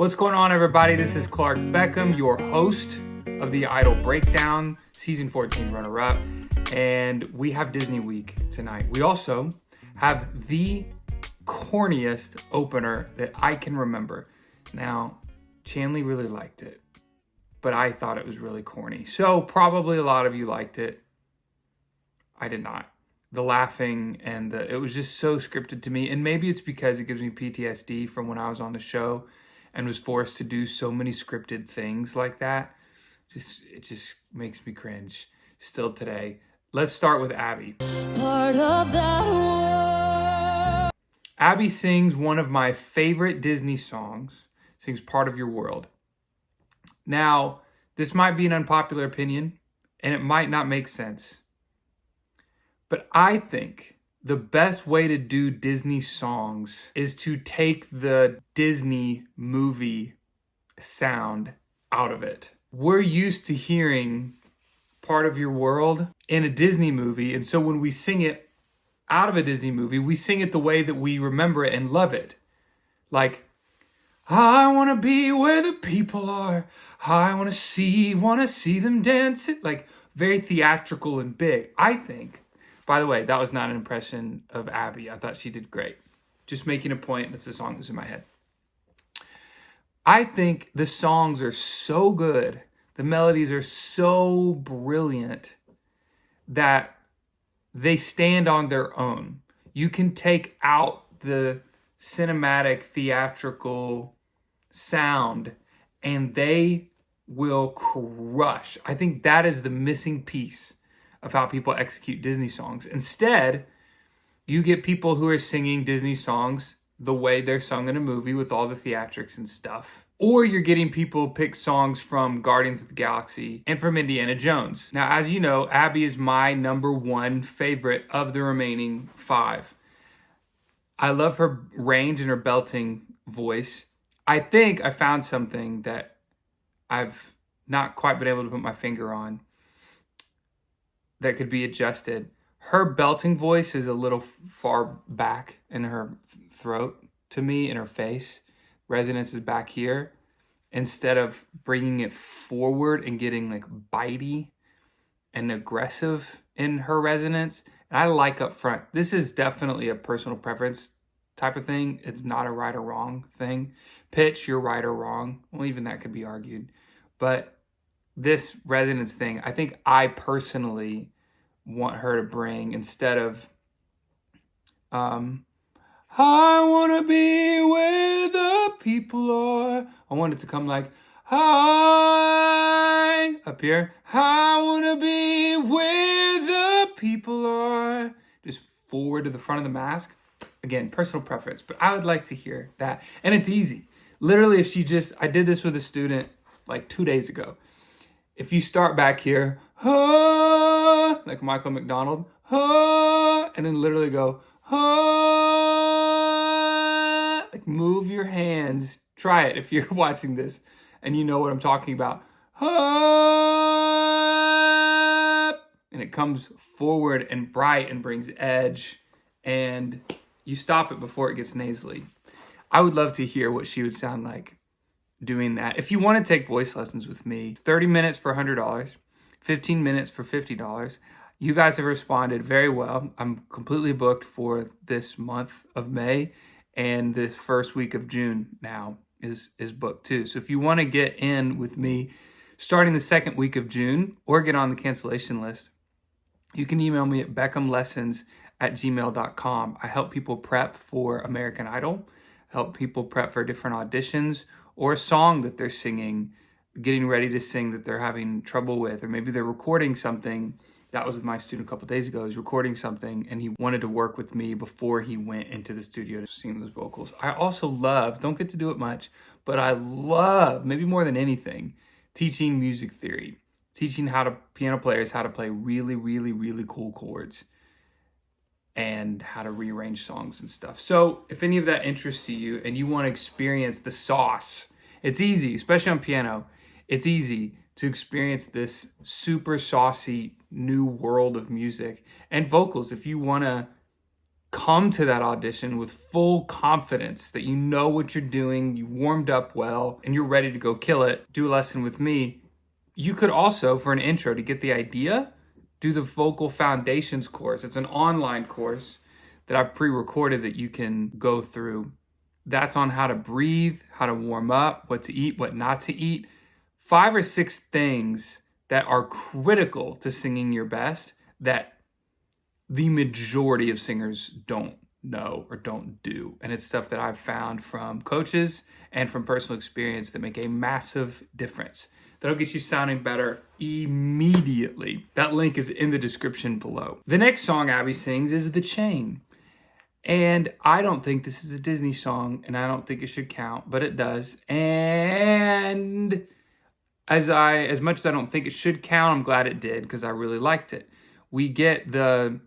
What's going on, everybody? This is Clark Beckham, your host of the Idol Breakdown, season 14 runner-up, and we have Disney Week tonight. We also have the corniest opener that I can remember. Now, Chanley really liked it, but I thought it was really corny. So probably a lot of you liked it. I did not. The laughing and it was just so scripted to me, and maybe it's because it gives me PTSD from when I was on the show and was forced to do so many scripted things like that. It just makes me cringe still today. Let's start with Abby. Part of that world. Abby sings one of my favorite Disney songs, sings Part of Your World. Now, this might be an unpopular opinion, and it might not make sense, but I think the best way to do Disney songs is to take the Disney movie sound out of it. We're used to hearing Part of Your World in a Disney movie, and so when we sing it out of a Disney movie, we sing it the way that we remember it and love it. Like, I want to be where the people are. I want to see them dance. Like, very theatrical and big, I think. By the way, that was not an impression of Abby. I thought she did great. Just making a point, that's the song that's in my head. I think the songs are so good, the melodies are so brilliant that they stand on their own. You can take out the cinematic, theatrical sound and they will crush. I think that is the missing piece of how people execute Disney songs. Instead, you get people who are singing Disney songs the way they're sung in a movie with all the theatrics and stuff. Or you're getting people pick songs from Guardians of the Galaxy and from Indiana Jones. Now, as you know, Abby is my number one favorite of the remaining 5. I love her range and her belting voice. I think I found something that I've not quite been able to put my finger on that could be adjusted. Her belting voice is a little far back in her throat to me, in her face. Resonance is back here. Instead of bringing it forward and getting like bitey and aggressive in her resonance. And I like up front. This is definitely a personal preference type of thing. It's not a right or wrong thing. Pitch, you're right or wrong. Well, even that could be argued. But this resonance thing, I think I personally want her to bring, instead of I want to be where the people are, I want it to come like hi up here. I want to be where the people are, just forward to the front of the mask. Again, personal preference, but I would like to hear that. And it's easy. Literally, if I did this with a student like 2 days ago. If you start back here, like Michael McDonald, and then literally go, like move your hands. Try it if you're watching this and you know what I'm talking about. And it comes forward and bright and brings edge, and you stop it before it gets nasally. I would love to hear what she would sound like doing that. If you want to take voice lessons with me, 30 minutes for $100, 15 minutes for $50. You guys have responded very well. I'm completely booked for this month of May, and this first week of June now is booked too. So if you want to get in with me starting the second week of June or get on the cancellation list, you can email me at beckhamlessons@gmail.com. I help people prep for American Idol, help people prep for different auditions, or a song that they're singing, getting ready to sing that they're having trouble with, or maybe they're recording something. That was with my student a couple days ago. He's recording something and he wanted to work with me before he went into the studio to sing those vocals. I also love, don't get to do it much, but I love, maybe more than anything, teaching music theory, teaching piano players how to play really, really, really cool chords and how to rearrange songs and stuff. So if any of that interests you and you want to experience the sauce, it's easy, especially on piano. It's easy to experience this super saucy new world of music and vocals. If you want to come to that audition with full confidence that you know what you're doing, you've warmed up well, and you're ready to go kill it, do a lesson with me. You could also, for an intro to get the idea, do the Vocal Foundations course. It's an online course that I've pre-recorded that you can go through. That's on how to breathe, how to warm up, what to eat, what not to eat. 5 or 6 things that are critical to singing your best that the majority of singers don't know or don't do. And it's stuff that I've found from coaches and from personal experience that make a massive difference. That'll get you sounding better immediately. That link is in the description below. The next song Abby sings is The Chain. And I don't think this is a Disney song, and I don't think it should count, but it does. And as much as I don't think it should count, I'm glad it did because I really liked it. We get the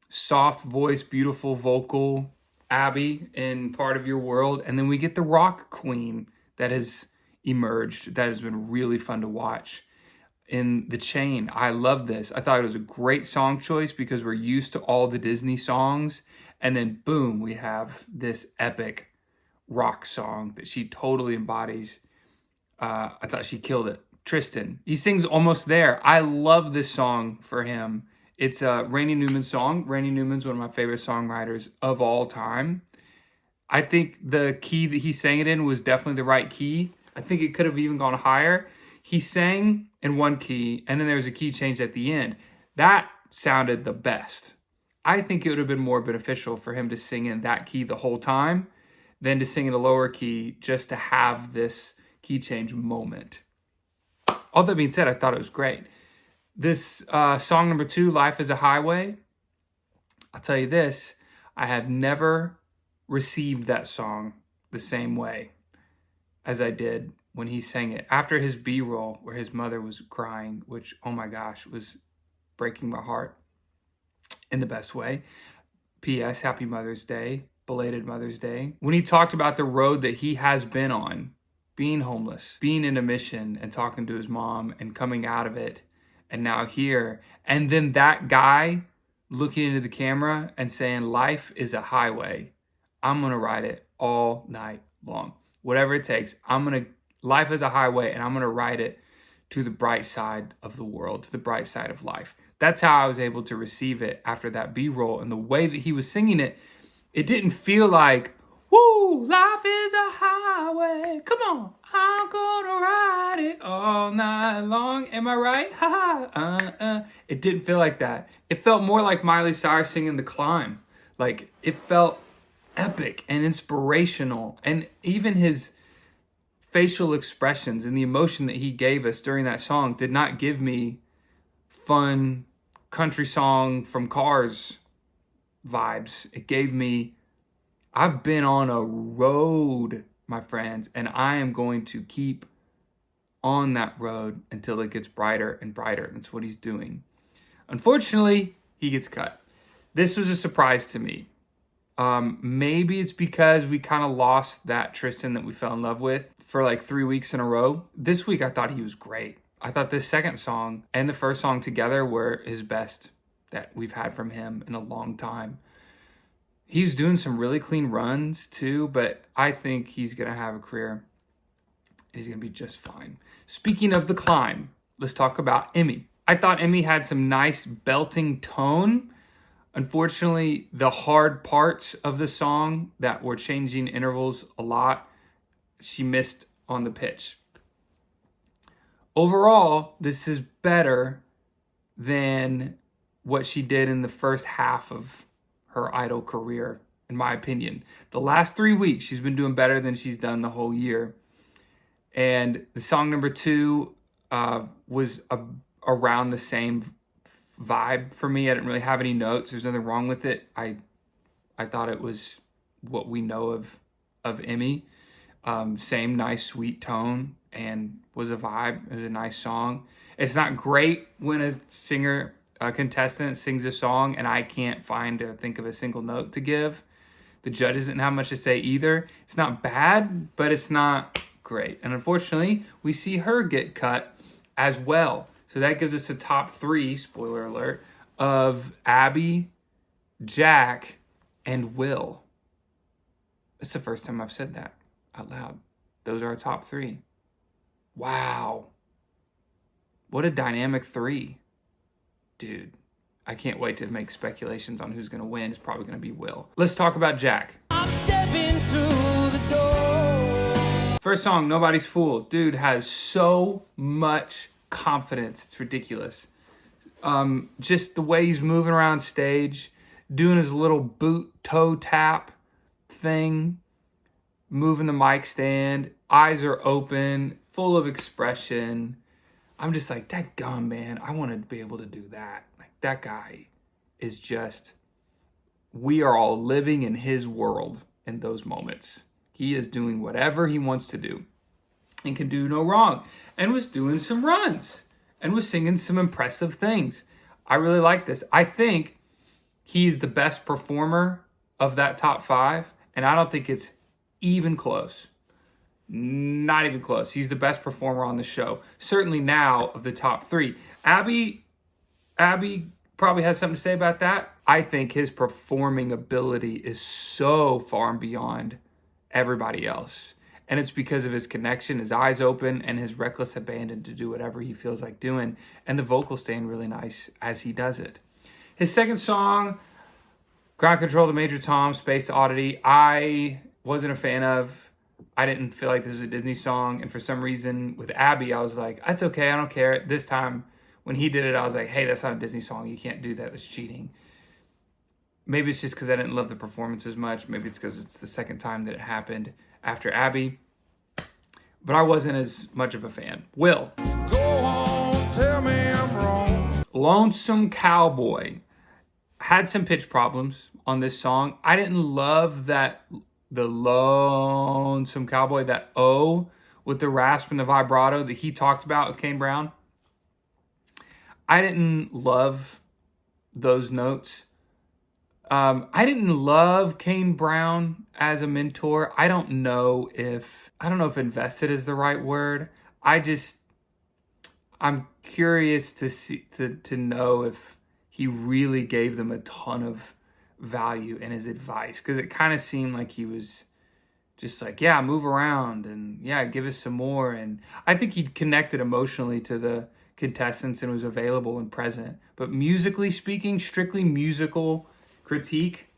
soft voice, beautiful vocal Abby in Part of Your World, and then we get the rock queen that has emerged. That has been really fun to watch in The Chain. I love this. I thought it was a great song choice because we're used to all the Disney songs, and then boom, we have this epic rock song that she totally embodies. I thought she killed it. Tristan, he sings Almost There. I love this song for him. It's a Randy Newman song. Randy Newman's one of my favorite songwriters of all time. I think the key that he sang it in was definitely the right key. I think it could have even gone higher. He sang in one key, and then there was a key change at the end. That sounded the best. I think it would have been more beneficial for him to sing in that key the whole time than to sing in a lower key just to have this key change moment. All that being said, I thought it was great. This song number 2, Life is a Highway, I'll tell you this, I have never received that song the same way as I did when he sang it. After his B-roll where his mother was crying, which, oh my gosh, was breaking my heart in the best way. P.S. Happy Mother's Day, belated Mother's Day. When he talked about the road that he has been on, being homeless, being in a mission and talking to his mom and coming out of it, and now here. And then that guy looking into the camera and saying, life is a highway. I'm going to ride it all night long. Whatever it takes, life is a highway, and I'm going to ride it to the bright side of the world, to the bright side of life. That's how I was able to receive it after that B-roll. And the way that he was singing it, it didn't feel like, woo, life is a highway. Come on, I'm gonna ride it all night long. Am I right? Ha ha. It didn't feel like that. It felt more like Miley Cyrus singing The Climb. Like, it felt epic and inspirational. And even his facial expressions and the emotion that he gave us during that song did not give me fun country song from Cars vibes. It gave me, I've been on a road, my friends, and I am going to keep on that road until it gets brighter and brighter. That's what he's doing. Unfortunately, he gets cut. This was a surprise to me. Maybe it's because we kind of lost that Tristan that we fell in love with for like 3 weeks in a row. This week, I thought he was great. I thought this second song and the first song together were his best that we've had from him in a long time. He's doing some really clean runs too, but I think he's going to have a career and he's going to be just fine. Speaking of The Climb, let's talk about Emmy. I thought Emmy had some nice belting tone. Unfortunately, the hard parts of the song that were changing intervals a lot, she missed on the pitch. Overall, this is better than what she did in the first half of her Idol career, in my opinion. The last 3 weeks, she's been doing better than she's done the whole year. And the song number 2 was around the same vibe for me. I didn't really have any notes. There's nothing wrong with it. I thought it was what we know of Emmy. Same nice sweet tone and was a vibe. It was a nice song. It's not great when a contestant sings a song and I can't find or think of a single note to give. The judges didn't have much to say either. It's not bad, but it's not great. And unfortunately, we see her get cut as well. So that gives us a top 3, spoiler alert, of Abby, Jack, and Will. It's the first time I've said that out loud. Those are our top 3. Wow. What a dynamic 3. Dude, I can't wait to make speculations on who's going to win. It's probably going to be Will. Let's talk about Jack. I'm stepping through the door. First song, Nobody's Fool. Dude has so much confidence. It's ridiculous. Just the way he's moving around stage, doing his little boot toe tap thing, moving the mic stand, eyes are open, full of expression. I'm just like, that gum, man, I want to be able to do that. Like, that guy is just, we are all living in his world in those moments. He is doing whatever he wants to do and can do no wrong, and was doing some runs and was singing some impressive things. I really like this. I think he's the best performer of that top 5, and I don't think it's even close. Not even close. He's the best performer on the show. Certainly now of the top 3. Abby probably has something to say about that. I think his performing ability is so far and beyond everybody else. And it's because of his connection, his eyes open, and his reckless abandon to do whatever he feels like doing. And the vocals staying really nice as he does it. His second song, Ground Control to Major Tom, Space Oddity, I wasn't a fan of. I didn't feel like this was a Disney song. And for some reason, with Abby, I was like, that's okay, I don't care. This time, when he did it, I was like, hey, that's not a Disney song. You can't do that. That's cheating. Maybe it's just because I didn't love the performance as much. Maybe it's because it's the second time that it happened after Abby. But I wasn't as much of a fan. Will. Go on, tell me I'm wrong. Lonesome Cowboy. Had some pitch problems on this song. I didn't love that, the Lonesome Cowboy, that O with the rasp and the vibrato that he talked about with Kane Brown. I didn't love those notes. I didn't love Kane Brown as a mentor. I don't know if invested is the right word. I'm curious to know if he really gave them a ton of value in his advice, because it kind of seemed like he was just like, yeah, move around and yeah, give us some more. And I think he connected emotionally to the contestants and was available and present. But musically speaking, strictly musical critique,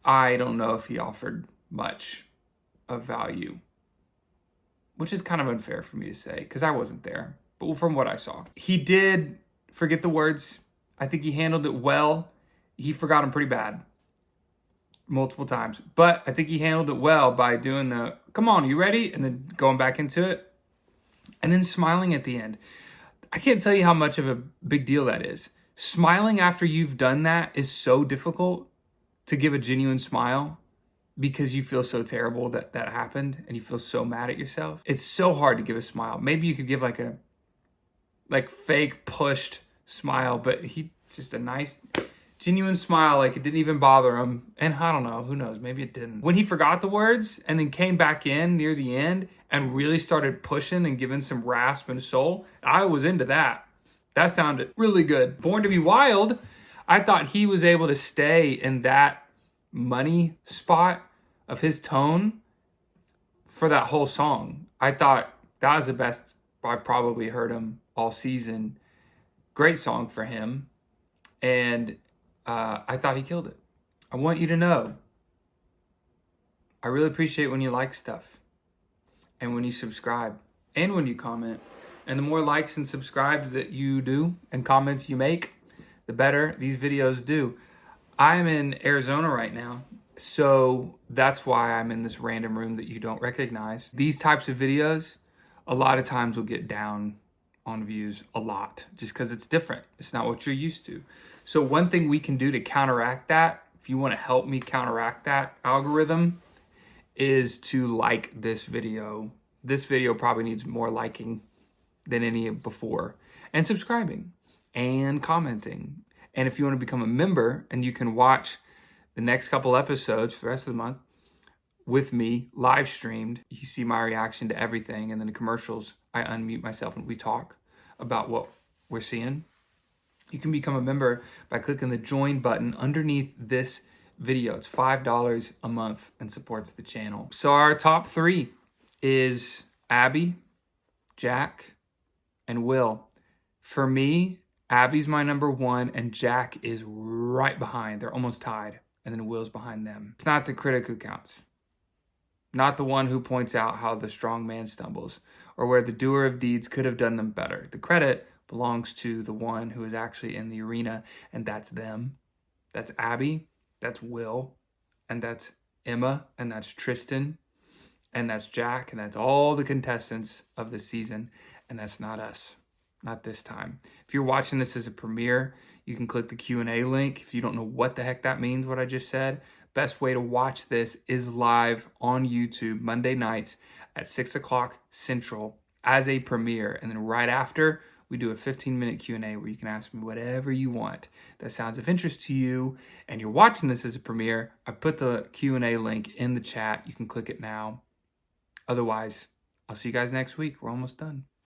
I don't know if he offered much of value, which is kind of unfair for me to say because I wasn't there. But from what I saw, he did forget the words. I think he handled it well. He forgot them pretty bad multiple times, but I think he handled it well by doing the, come on, you ready? And then going back into it and then smiling at the end. I can't tell you how much of a big deal that is. Smiling after you've done that is so difficult, to give a genuine smile because you feel so terrible that that happened and you feel so mad at yourself. It's so hard to give a smile. Maybe you could give like a fake pushed smile, but he just a nice genuine smile, like it didn't even bother him. And I don't know, who knows, maybe it didn't. When he forgot the words and then came back in near the end and really started pushing and giving some rasp and soul, I was into that. That sounded really good. Born to Be Wild, I thought he was able to stay in that money spot of his tone for that whole song. I thought that was the best I've probably heard him all season. Great song for him. And I thought he killed it. I want you to know, I really appreciate when you like stuff and when you subscribe and when you comment. And the more likes and subscribes that you do and comments you make, the better these videos do. I'm in Arizona right now, so that's why I'm in this random room that you don't recognize. These types of videos, a lot of times will get down on views a lot, just because it's different. It's not what you're used to. So one thing we can do to counteract that, if you want to help me counteract that algorithm, is to like this video. This video probably needs more liking than any before, and subscribing and commenting. And if you want to become a member and you can watch the next couple episodes for the rest of the month with me live streamed, you see my reaction to everything. And then the commercials, I unmute myself and we talk about what we're seeing. You can become a member by clicking the join button underneath this video. It's $5 a month and supports the channel. So our top 3 is Abby, Jack, and Will. For me, Abby's my number 1 and Jack is right behind. They're almost tied. And then Will's behind them. It's not the critic who counts. Not the one who points out how the strong man stumbles or where the doer of deeds could have done them better. The credit belongs to the one who is actually in the arena, and that's them. That's Abby, that's Will, and that's Emma, and that's Tristan, and that's Jack, and that's all the contestants of the season, and that's not us. Not this time. If you're watching this as a premiere, you can click the Q&A link. If you don't know what the heck that means, what I just said, best way to watch this is live on YouTube Monday nights at 6 o'clock Central as a premiere. And then right after, we do a 15-minute Q&A where you can ask me whatever you want that sounds of interest to you, and you're watching this as a premiere. I've put the Q&A link in the chat. You can click it now. Otherwise, I'll see you guys next week. We're almost done.